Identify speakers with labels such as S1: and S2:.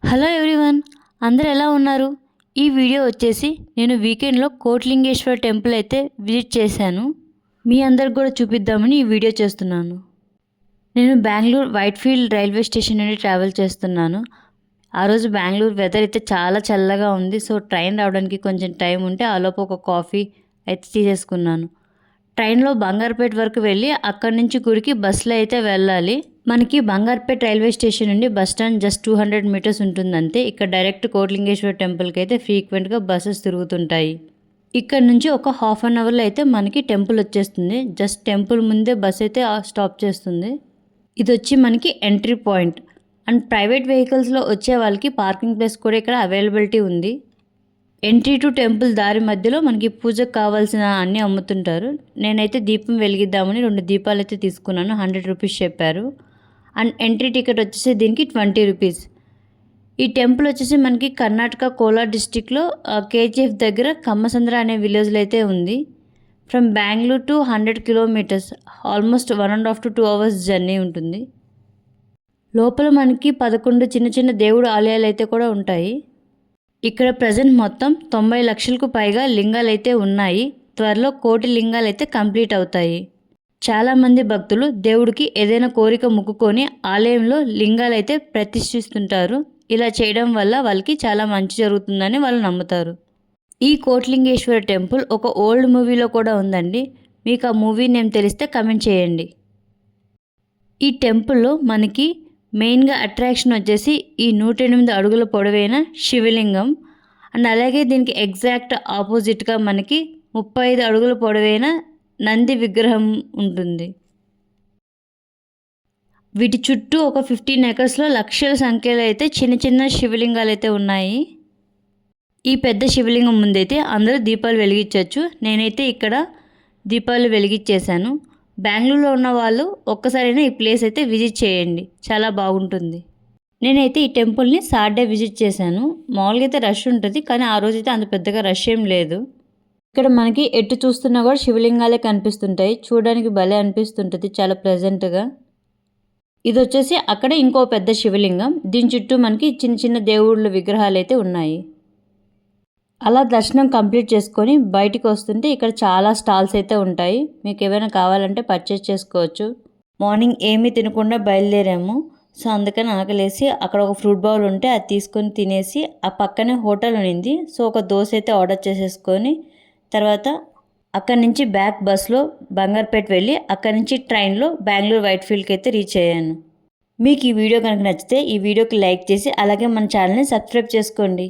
S1: Hello everyone, అందరూ ఎలా ఉన్నారు? ఈ వీడియో వచ్చేసి నేను వీకెండ్లో కోట్లింగేశ్వర టెంపుల్ అయితే విజిట్ చేశాను. మీ అందరికి కూడా చూపిద్దామని ఈ వీడియో చేస్తున్నాను. నేను బెంగళూరు వైట్ఫీల్డ్ రైల్వే స్టేషన్ నుండి ట్రావెల్ చేస్తున్నాను. ఆ రోజు బెంగళూరు వెదర్ అయితే చాలా చల్లగా ఉంది. సో ట్రైన్ రావడానికి కొంచెం టైం ఉంటే ఆలోపు ఒక కాఫీ అయితే తీసేసుకున్నాను. ట్రైన్లో బంగారుపేట వరకు వెళ్ళి అక్కడి నుంచి గుడికి బస్సులో అయితే వెళ్ళాలి. మనకి బంగారుపేట రైల్వే స్టేషన్ నుండి బస్ స్టాండ్ జస్ట్ 200 మీటర్స్ ఉంటుందంతే. ఇక్కడ డైరెక్ట్ కోట్లింగేశ్వర టెంపుల్కి అయితే ఫ్రీక్వెంట్గా బస్సెస్ తిరుగుతుంటాయి. ఇక్కడ నుంచి ఒక హాఫ్ అన్ అవర్లో అయితే మనకి టెంపుల్ వచ్చేస్తుంది. జస్ట్ టెంపుల్ ముందే బస్ అయితే స్టాప్ చేస్తుంది. ఇది వచ్చి మనకి ఎంట్రీ పాయింట్. అండ్ ప్రైవేట్ వెహికల్స్లో వచ్చే వాళ్ళకి పార్కింగ్ ప్లేస్ కూడా ఇక్కడ అవైలబిలిటీ ఉంది. ఎంట్రీ టు టెంపుల్ దారి మధ్యలో మనకి పూజకు కావాల్సిన అన్నీ అమ్ముతుంటారు. నేనైతే దీపం వెలిగిద్దామని 2 దీపాలు అయితే తీసుకున్నాను. 100 రూపీస్ చెప్పారు. అండ్ ఎంట్రీ టికెట్ వచ్చేసి దీనికి 20 రూపీస్. ఈ టెంపుల్ వచ్చేసి మనకి కర్ణాటక కోలార్ డిస్టిక్లో కేజీఎఫ్ దగ్గర కమ్మసంద్ర అనే విలేజ్లో అయితే ఉంది. From Bengaluru to 100 kilometres, almost 1.5 to 2 hours journey ఉంటుంది. లోపల మనకి 11 చిన్న చిన్న దేవుడు ఆలయాలు అయితే కూడా ఉంటాయి. ఇక్కడ ప్రజెంట్ మొత్తం 90 లక్షలకు పైగా లింగాలు అయితే ఉన్నాయి. త్వరలో 1 కోటి లింగాలు అయితే కంప్లీట్ అవుతాయి. చాలామంది భక్తులు దేవుడికి ఏదైనా కోరిక మొక్కుకొని ఆలయంలో లింగాలు అయితే ప్రతిష్ఠిస్తుంటారు. ఇలా చేయడం వల్ల వాళ్ళకి చాలా మంచి జరుగుతుందని వాళ్ళు నమ్ముతారు. ఈ కోట్లింగేశ్వర టెంపుల్ ఒక ఓల్డ్ మూవీలో కూడా ఉందండి. మీకు ఆ మూవీ నేమ్ తెలిస్తే కమెంట్ చేయండి. ఈ టెంపుల్లో మనకి మెయిన్గా అట్రాక్షన్ వచ్చేసి ఈ 108 అడుగుల పొడవైన శివలింగం. అండ్ అలాగే దీనికి ఎగ్జాక్ట్ ఆపోజిట్గా మనకి 35 అడుగుల పొడవైన నంది విగ్రహం ఉంటుంది. వీటి చుట్టూ ఒక 15 acresలో లక్షల సంఖ్యలో అయితే చిన్న చిన్న శివలింగాలు అయితే ఉన్నాయి. ఈ పెద్ద శివలింగం ముందైతే అందరూ దీపాలు వెలిగించవచ్చు. నేనైతే ఇక్కడ దీపాలు వెలిగించేశాను. బెంగళూరులో ఉన్న వాళ్ళు ఒక్కసారైనా ఈ ప్లేస్ అయితే విజిట్ చేయండి, చాలా బాగుంటుంది. నేనైతే ఈ టెంపుల్ని సాటర్డే విజిట్ చేశాను. మామూలుగా అయితే రష్ ఉంటుంది, కానీ ఆ రోజైతే అంత పెద్దగా రష్ ఏం లేదు. ఇక్కడ మనకి ఎటు చూస్తున్నా కూడా శివలింగాలే కనిపిస్తుంటాయి. చూడడానికి భలే అనిపిస్తుంటుంది, చాలా ప్లెజెంట్గా. ఇది వచ్చేసి అక్కడ ఇంకో పెద్ద శివలింగం. దీని చుట్టూ మనకి చిన్న చిన్న దేవుళ్ళ విగ్రహాలు అయితే ఉన్నాయి. అలా దర్శనం కంప్లీట్ చేసుకొని బయటికి వస్తుంటే ఇక్కడ చాలా స్టాల్స్ అయితే ఉంటాయి. మీకు ఏమైనా కావాలంటే పర్చేస్ చేసుకోవచ్చు. మార్నింగ్ ఏమీ తినకుండా బయలుదేరాము. సో అందుకని ఆకలేసి అక్కడ ఒక ఫ్రూట్ బౌల్ ఉంటే అది తీసుకొని తినేసి ఆ పక్కనే హోటల్ ఉన్నింది. సో ఒక దోశ అయితే ఆర్డర్ చేసేసుకొని తర్వాత అక్కడి నుంచి బ్యాక్ బస్లో బంగారుపేట వెళ్ళి అక్కడి నుంచి ట్రైన్లో బెంగళూరు వైట్ఫీల్డ్కి అయితే రీచ్ అయ్యాను. మీకు ఈ వీడియో కనుక నచ్చితే ఈ వీడియోకి లైక్ చేసి అలాగే మన ఛానల్ని సబ్స్క్రైబ్ చేసుకోండి.